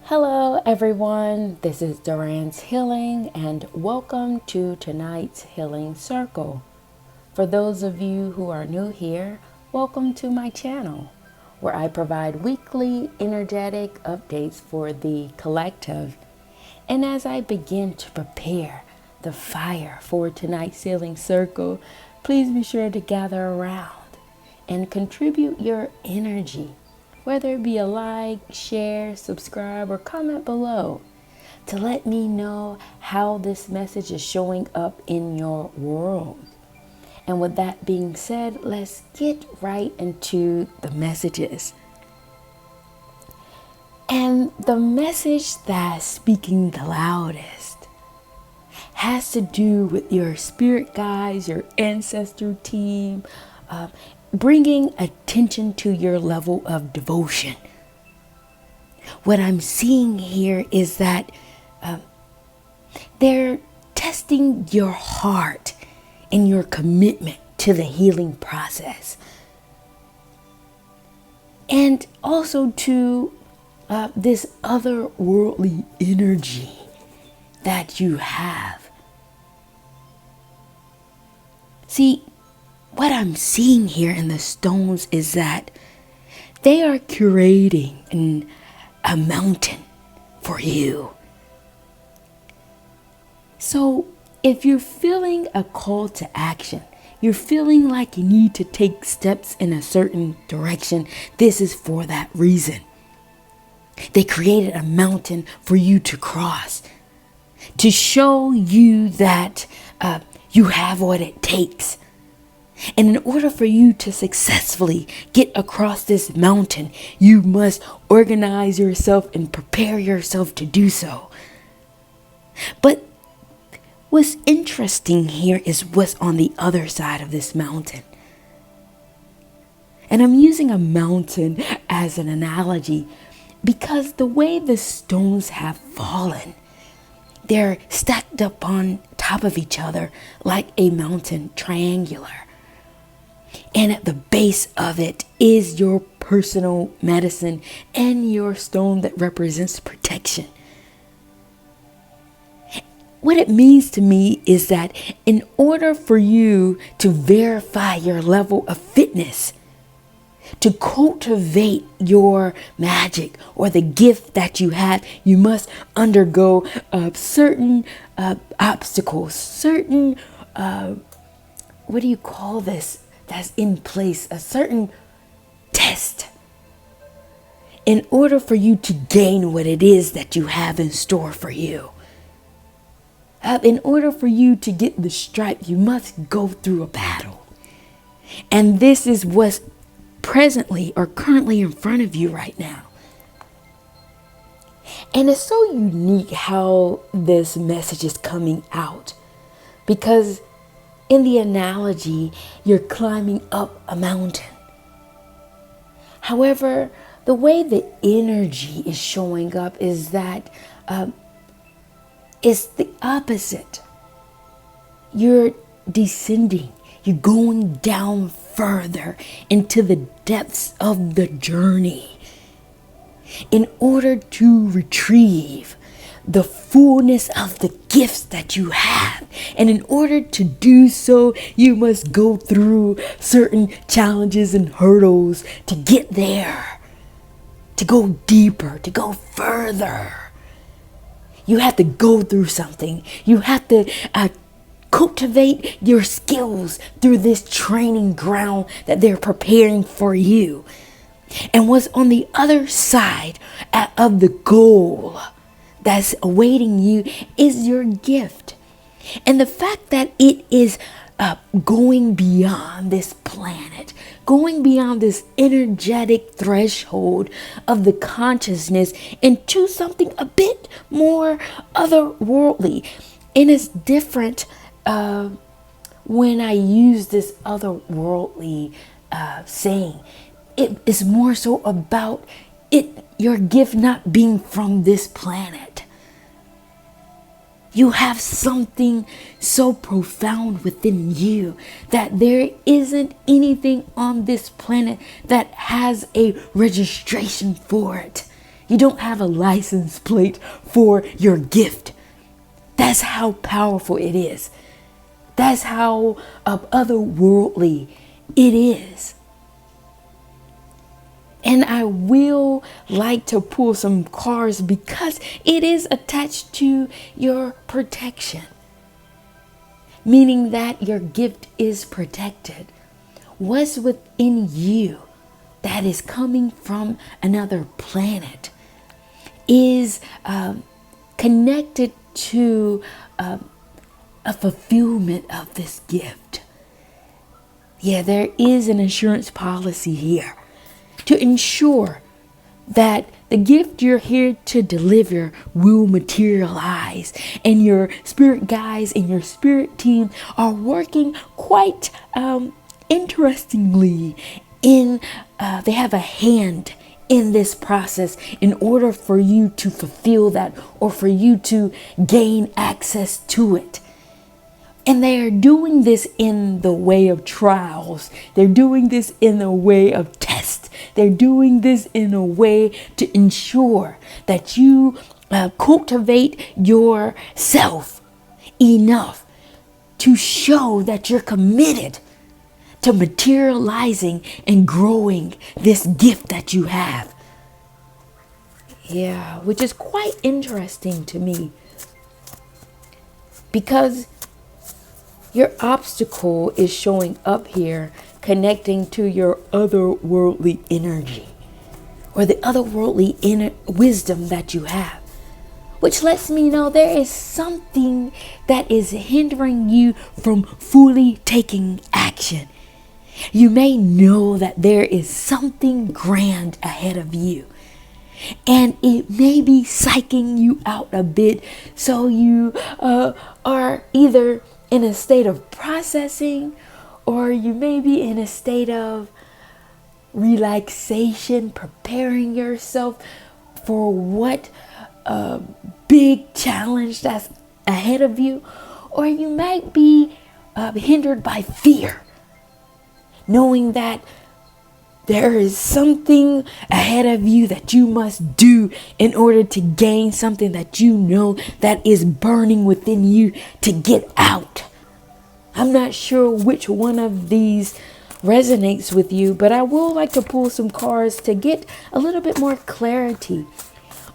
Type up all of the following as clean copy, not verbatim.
Hello, everyone. This is Duran's Healing, and welcome to tonight's Healing Circle. For those of you who are new here, welcome to my channel, where I provide weekly energetic updates for the collective. And as I begin to prepare the fire for tonight's Healing Circle, please be sure to gather around and contribute your energy, whether it be a like, share, subscribe, or comment below to let me know how this message is showing up in your world. And with that being said, let's get right into the messages. And the message that's speaking the loudest has to do with your spirit guides, your ancestor team, bringing attention to your level of devotion. What I'm seeing here is that they're testing your heart and your commitment to the healing process. And also to this otherworldly energy that you have. See, what I'm seeing here in the stones is that they are curating a mountain for you. So if you're feeling a call to action, you're feeling like you need to take steps in a certain direction, this is for that reason. They created a mountain for you to cross, to show you that you have what it takes. And in order for you to successfully get across this mountain, you must organize yourself and prepare yourself to do so. But what's interesting here is what's on the other side of this mountain. And I'm using a mountain as an analogy because the way the stones have fallen, they're stacked up on top of each other like a mountain, triangular. And at the base of it is your personal medicine and your stone that represents protection. What it means to me is that in order for you to verify your level of fitness, to cultivate your magic or the gift that you have, you must undergo certain obstacles, certain, what do you call this? That's in place, a certain test, in order for you to gain what it is that you have in store for you. In order for you to get the stripe, you must go through a battle. And this is what's presently or currently in front of you right now. And it's so unique how this message is coming out, because in the analogy, you're climbing up a mountain. However, the way the energy is showing up is that it's the opposite. You're descending. You're going down further into the depths of the journey in order to retrieve the fullness of the gifts that you have. And in order to do so, you must go through certain challenges and hurdles to get there, to go deeper, to go further. You have to go through something. You have to cultivate your skills through this training ground that they're preparing for you. And what's on the other side of the goal that's awaiting you is your gift. And the fact that it is going beyond this planet, going beyond this energetic threshold of the consciousness into something a bit more otherworldly. And it's different when I use this otherworldly saying. It is more so about your gift not being from this planet. You have something so profound within you that there isn't anything on this planet that has a registration for it. You don't have a license plate for your gift. That's how powerful it is. That's how otherworldly it is. And I will like to pull some cards because it is attached to your protection, meaning that your gift is protected. What's within you that is coming from another planet is connected to a fulfillment of this gift. Yeah, there is an insurance policy here to ensure that the gift you're here to deliver will materialize, and your spirit guides and your spirit team are working quite interestingly they have a hand in this process in order for you to fulfill that, or for you to gain access to it. And they are doing this in the way of trials. They're doing this in the way of tests. They're doing this in a way to ensure that you cultivate yourself enough to show that you're committed to materializing and growing this gift that you have. Yeah, which is quite interesting to me, because your obstacle is showing up here, connecting to your otherworldly energy, or the otherworldly inner wisdom that you have, which lets me know there is something that is hindering you from fully taking action. You may know that there is something grand ahead of you, and it may be psyching you out a bit, so you are either in a state of processing, or you may be in a state of relaxation, preparing yourself for what big challenge that's ahead of you. Or you might be hindered by fear, knowing that there is something ahead of you that you must do in order to gain something that you know that is burning within you to get out. I'm not sure which one of these resonates with you, but I will like to pull some cards to get a little bit more clarity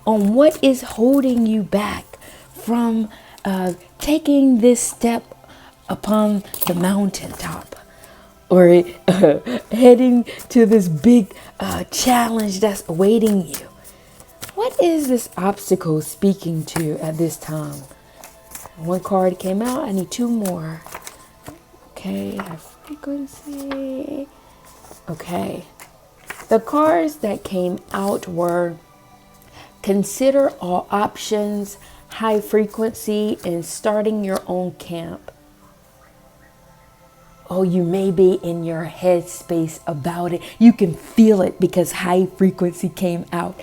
on what is holding you back from taking this step upon the mountaintop, or heading to this big challenge that's awaiting you. What is this obstacle speaking to at this time? One card came out. I need two more. Okay, our frequency. Okay. The cards that came out were consider all options, high frequency, and starting your own camp. Oh, you may be in your headspace about it. You can feel it because high frequency came out.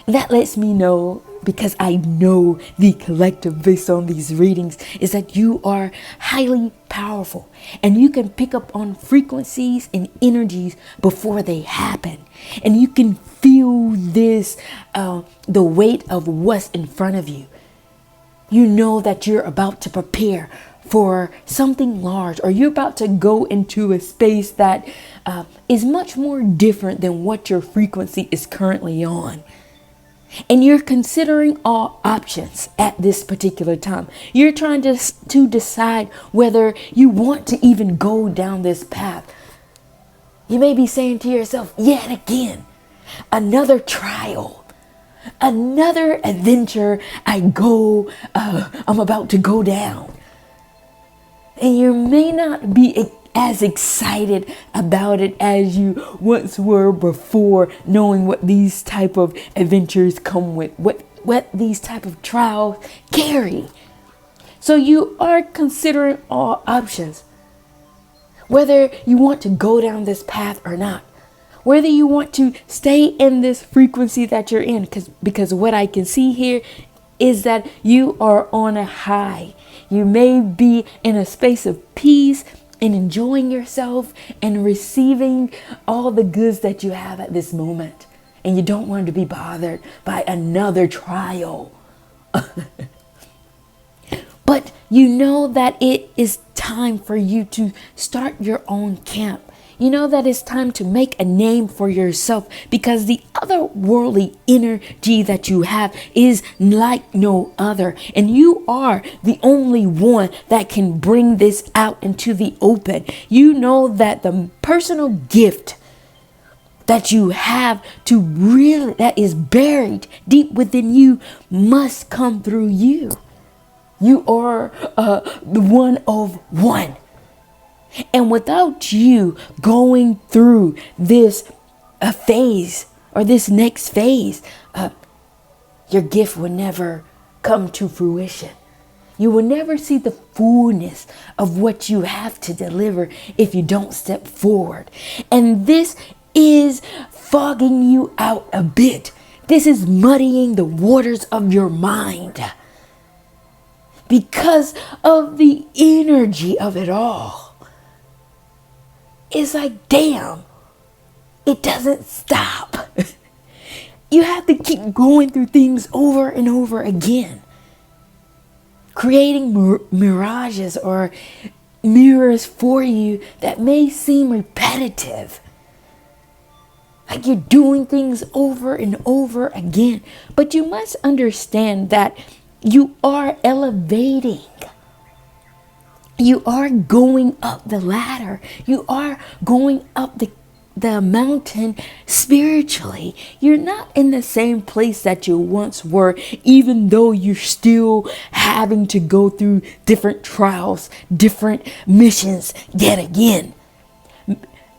That lets me know, because I know the collective based on these readings, is that you are highly powerful, and you can pick up on frequencies and energies before they happen. And you can feel this, the weight of what's in front of you. You know that you're about to prepare for something large, or you're about to go into a space that is much more different than what your frequency is currently on. And you're considering all options at this particular time. You're trying to decide whether you want to even go down this path. You may be saying to yourself, yet again, another trial, another adventure I'm about to go down. And you may not be as excited about it as you once were before, knowing what these type of adventures come with, what these type of trials carry. So you are considering all options, whether you want to go down this path or not, whether you want to stay in this frequency that you're in, because what I can see here is that you are on a high. You may be in a space of peace and enjoying yourself and receiving all the goods that you have at this moment. and you don't want to be bothered by another trial. But you know that it is time for you to start your own camp. You know that it's time to make a name for yourself, because the otherworldly energy that you have is like no other. And you are the only one that can bring this out into the open. You know that the personal gift that you have to really, that is buried deep within you, must come through you. You are the one of one. And without you going through this phase, or this next phase, your gift will never come to fruition. You will never see the fullness of what you have to deliver if you don't step forward. And this is fogging you out a bit. This is muddying the waters of your mind because of the energy of it all. It's like, damn, it doesn't stop. You have to keep going through things over and over again, creating mirages or mirrors for you that may seem repetitive. Like you're doing things over and over again. But you must understand that you are elevating. You are going up the ladder. You are going up the mountain spiritually. You're not in the same place that you once were, even though you're still having to go through different trials, different missions yet again.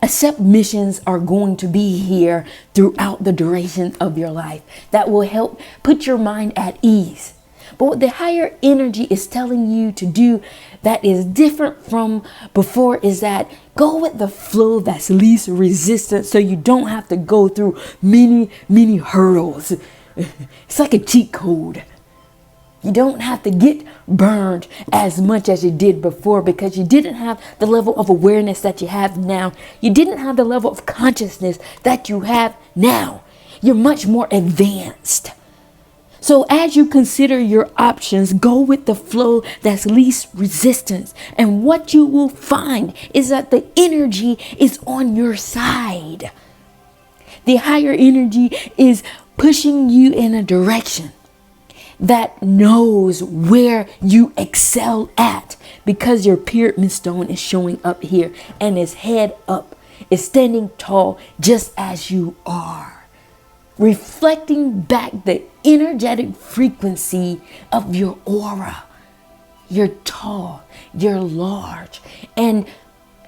Except missions are going to be here throughout the duration of your life that will help put your mind at ease. But what the higher energy is telling you to do that is different from before is that go with the flow that's least resistance, so you don't have to go through many hurdles. It's like a cheat code. You don't have to get burned as much as you did before because you didn't have the level of awareness that you have now. You didn't have the level of consciousness that you have now. You're much more advanced. So as you consider your options, go with the flow that's least resistance. And what you will find is that the energy is on your side. The higher energy is pushing you in a direction that knows where you excel at, because your pyramid stone is showing up here and is head up, is standing tall just as you are, reflecting back the energetic frequency of your aura. You're tall, you're large, and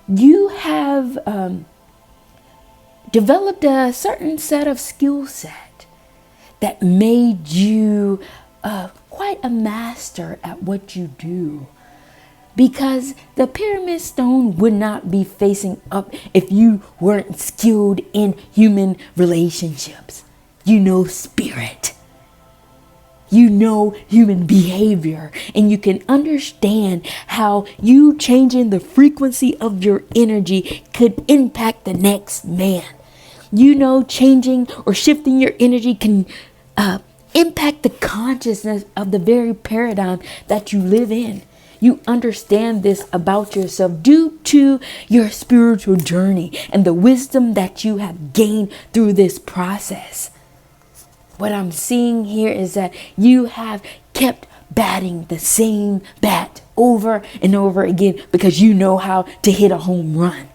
you have developed a certain set of skill set that made you quite a master at what you do, because the pyramid stone would not be facing up if you weren't skilled in human relationships. You know spirit, you know human behavior, and you can understand how you changing the frequency of your energy could impact the next man. You know, changing or shifting your energy can impact the consciousness of the very paradigm that you live in. You understand this about yourself due to your spiritual journey and the wisdom that you have gained through this process. What I'm seeing here is that you have kept batting the same bat over and over again because you know how to hit a home run.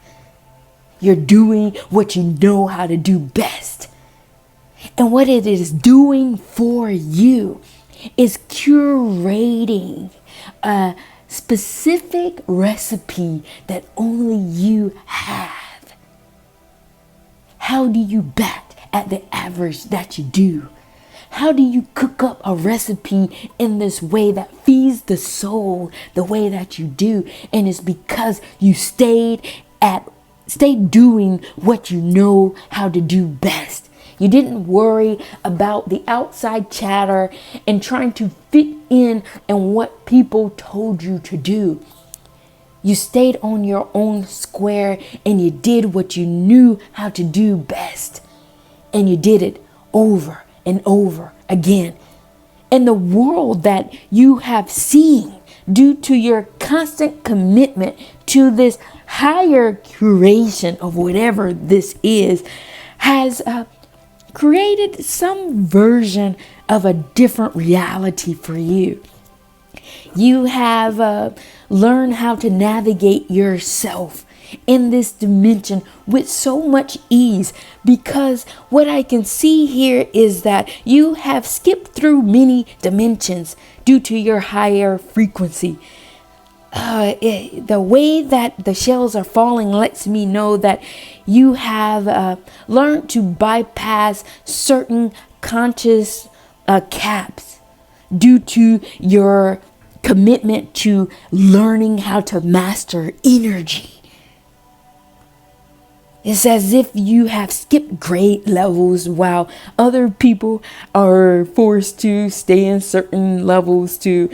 You're doing what you know how to do best. And what it is doing for you is curating a specific recipe that only you have. How do you bat at the average that you do? How do you cook up a recipe in this way that feeds the soul the way that you do? And it's because you stayed doing what you know how to do best. You didn't worry about the outside chatter and trying to fit in and what people told you to do. You stayed on your own square and you did what you knew how to do best. And you did it over and over again. And the world that you have seen, due to your constant commitment to this higher curation of whatever this is, has created some version of a different reality for you. You have learned how to navigate yourself in this dimension with so much ease, because what I can see here is that you have skipped through many dimensions due to your higher frequency. The way that the shells are falling lets me know that you have learned to bypass certain conscious caps due to your commitment to learning how to master energy. It's as if you have skipped grade levels while other people are forced to stay in certain levels to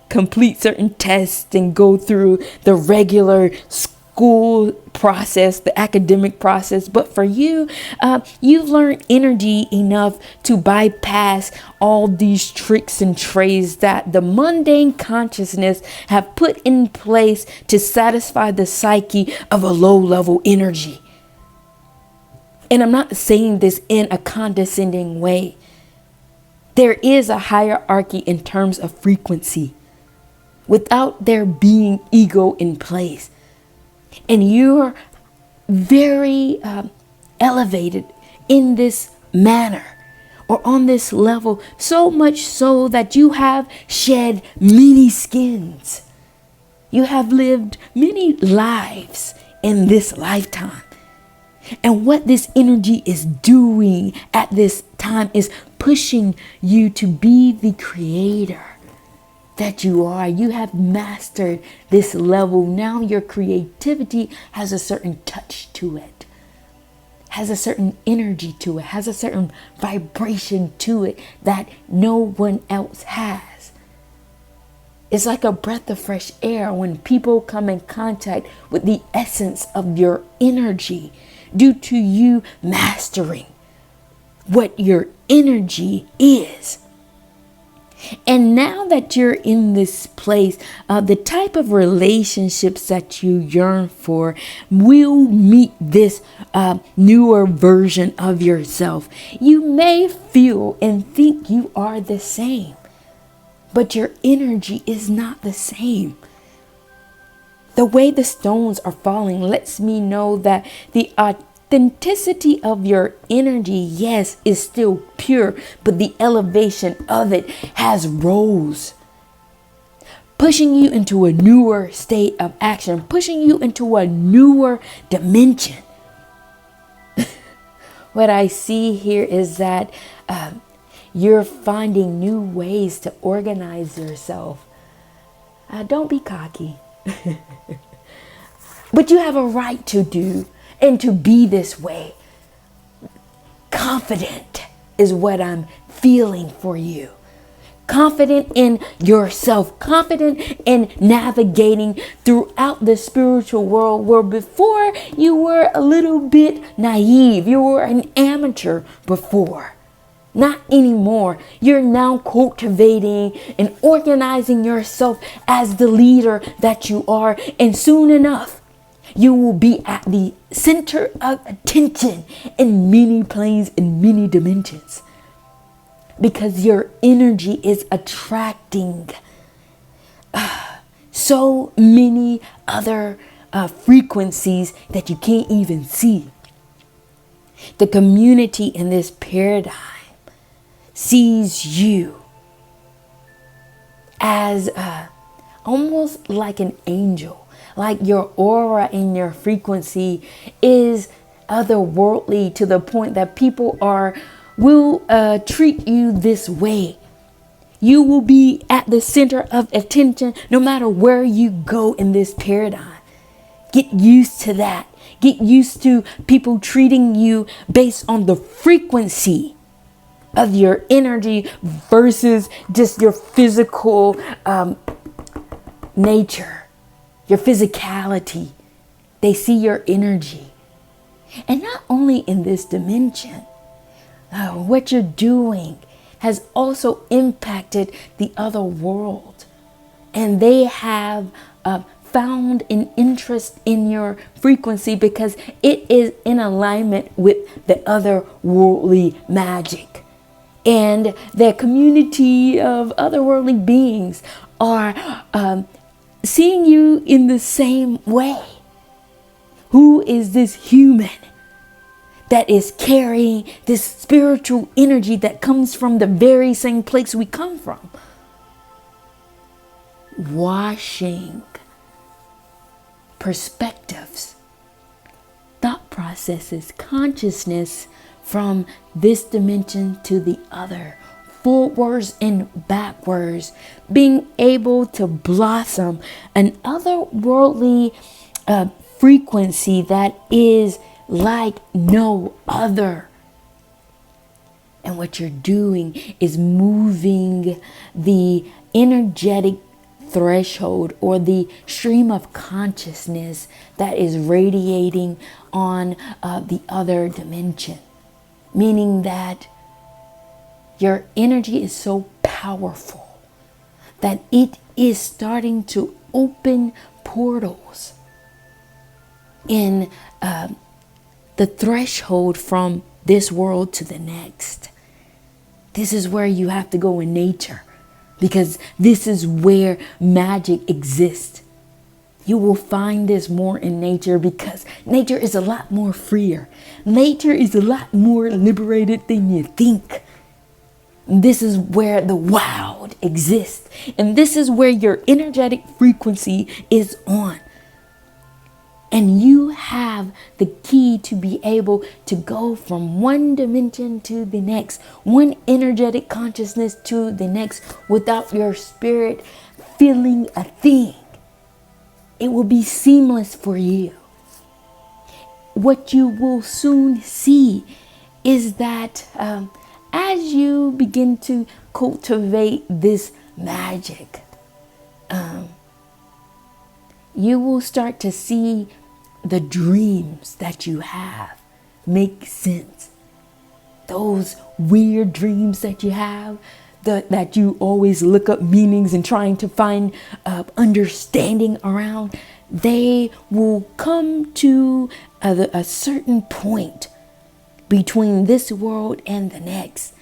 complete certain tests and go through the regular school process, the academic process. But for you, you've learned energy enough to bypass all these tricks and trades that the mundane consciousness have put in place to satisfy the psyche of a low level energy. And I'm not saying this in a condescending way. There is a hierarchy in terms of frequency without there being ego in place. And you're very elevated in this manner or on this level, so much so that you have shed many skins. You have lived many lives in this lifetime. And what this energy is doing at this time is pushing you to be the creator that you are. You have mastered this level. Now your creativity has a certain touch to it, has a certain energy to it, has a certain vibration to it that no one else has. It's like a breath of fresh air when people come in contact with the essence of your energy due to you mastering what your energy is. And now that you're in this place, the type of relationships that you yearn for will meet this newer version of yourself. You may feel and think you are the same, but your energy is not the same. The way the stones are falling lets me know that the authenticity of your energy, yes, is still pure, but the elevation of it has rose, pushing you into a newer state of action, pushing you into a newer dimension. What I see here is that you're finding new ways to organize yourself. Don't be cocky. But you have a right to do and to be this way. Confident is what I'm feeling for you. Confident in yourself, confident in navigating throughout the spiritual world, where before you were a little bit naive. You were an amateur before. Not anymore. You're now cultivating and organizing yourself as the leader that you are. And soon enough, you will be at the center of attention in many planes, in many dimensions. Because your energy is attracting so many other frequencies that you can't even see. The community in this paradigm sees you as almost like an angel, like your aura and your frequency is otherworldly to the point that people will treat you this way. You will be at the center of attention no matter where you go in this paradigm. Get used to that. Get used to people treating you based on the frequency of your energy versus just your physical nature, your physicality. They see your energy. And not only in this dimension, what you're doing has also impacted the other world. And they have found an interest in your frequency because it is in alignment with the other worldly magic. And the community of otherworldly beings are seeing you in the same way. Who is this human that is carrying this spiritual energy that comes from the very same place we come from? Washing perspectives, thought processes, consciousness from this dimension to the other, forwards and backwards, being able to blossom an otherworldly frequency that is like no other. And what you're doing is moving the energetic threshold or the stream of consciousness that is radiating on the other dimension. Meaning that your energy is so powerful that it is starting to open portals in the threshold from this world to the next. This is where you have to go in nature, because this is where magic exists. You will find this more in nature because nature is a lot more freer. Nature is a lot more liberated than you think. This is where the wild exists. And this is where your energetic frequency is on. And you have the key to be able to go from one dimension to the next, one energetic consciousness to the next, without your spirit feeling a thing. It will be seamless for you. What you will soon see is that as you begin to cultivate this magic, you will start to see the dreams that you have make sense. Those weird dreams that you have, that you always look up meanings and trying to find understanding around, they will come to a certain point between this world and the next.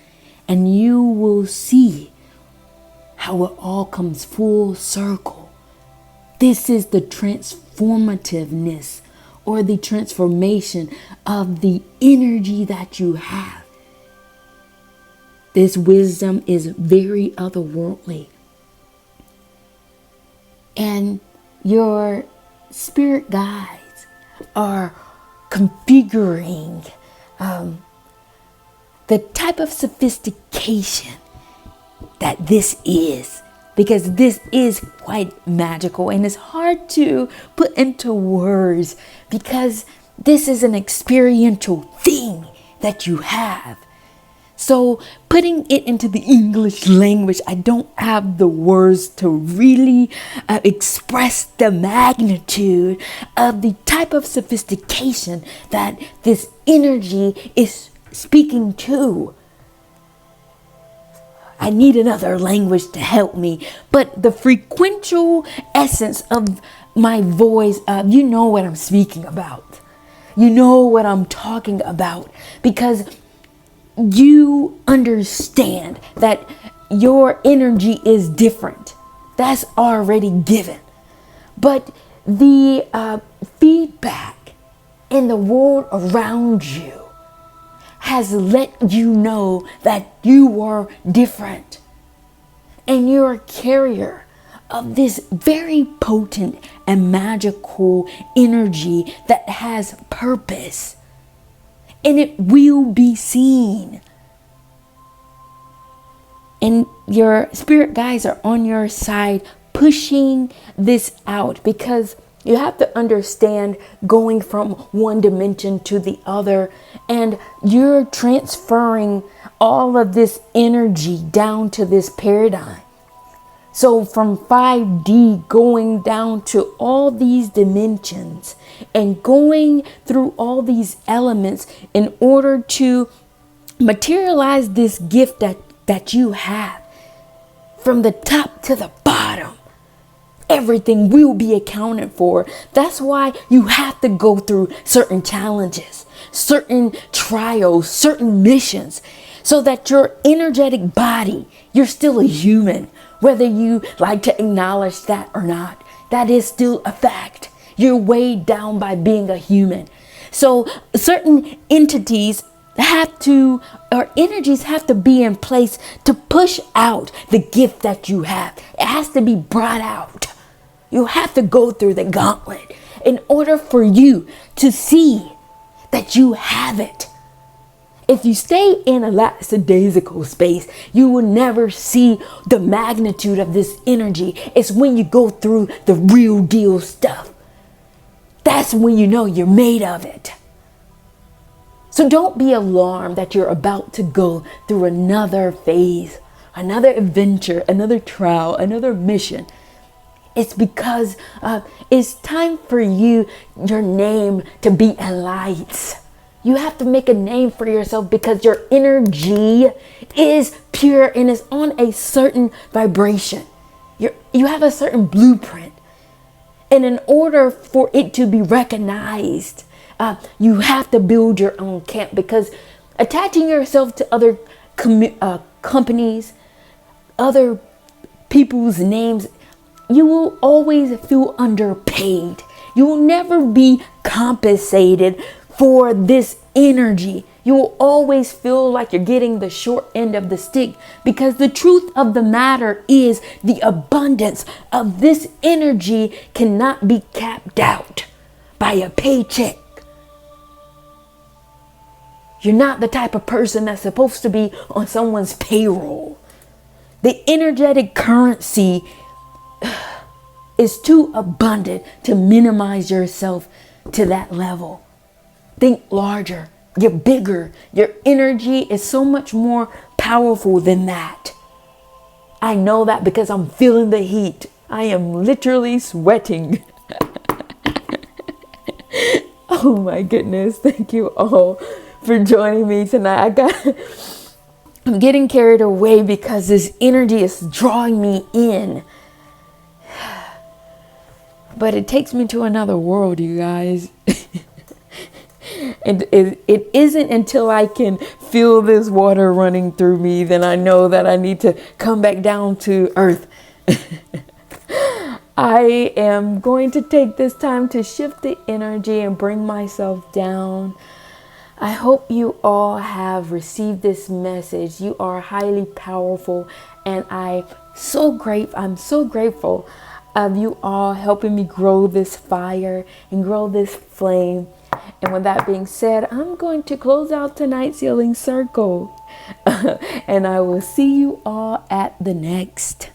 And you will see how it all comes full circle. This is the transformativeness or the transformation of the energy that you have. This wisdom is very otherworldly. And your spirit guides are configuring the type of sophistication that this is. Because this is quite magical and it's hard to put into words because this is an experiential thing that you have. So putting it into the English language, I don't have the words to really express the magnitude of the type of sophistication that this energy is speaking to. I need another language to help me, but the frequential essence of my voice, you know what I'm speaking about. You know what I'm talking about because you understand that your energy is different. That's already given. But the feedback in the world around you has let you know that you are different. And you're a carrier of this very potent and magical energy that has purpose. And it will be seen. And your spirit guides are on your side pushing this out because you have to understand going from one dimension to the other, and you're transferring all of this energy down to this paradigm. So from 5D going down to all these dimensions and going through all these elements in order to Materialize this gift that you have from the top to the bottom. Everything will be accounted for. That's why you have to go through certain challenges, certain trials, certain missions, so that your energetic body, you're still a human, whether you like to acknowledge that or not. That is still a fact. You're weighed down by being a human. So certain entities or energies have to be in place to push out the gift that you have. It has to be brought out. You have to go through the gauntlet in order for you to see that you have it. If you stay in a lackadaisical space, you will never see the magnitude of this energy. It's when you go through the real deal stuff. That's when you know you're made of it. So don't be alarmed that you're about to go through another phase, another adventure, another trial, another mission. It's because it's time for your name to be in lights. You have to make a name for yourself because your energy is pure and is on a certain vibration. You have a certain blueprint. And in order for it to be recognized, you have to build your own camp, because attaching yourself to other companies, other people's names, you will always feel underpaid. You will never be compensated for this energy. You will always feel like you're getting the short end of the stick, because the truth of the matter is the abundance of this energy cannot be capped out by a paycheck. You're not the type of person that's supposed to be on someone's payroll. The energetic currency is too abundant to minimize yourself to that level. Think larger. You're bigger. Your energy is so much more powerful than that. I know that because I'm feeling the heat. I am literally sweating. Oh my goodness. Thank you all for joining me tonight. I'm getting carried away because this energy is drawing me in. But it takes me to another world, you guys. And it isn't until I can feel this water running through me, then I know that I need to come back down to earth. I am going to take this time to shift the energy and bring myself down. I hope you all have received this message. You are highly powerful, and I'm so grateful of you all helping me grow this fire and grow this flame. And with that being said, I'm going to close out tonight's healing circle. And I will see you all at the next.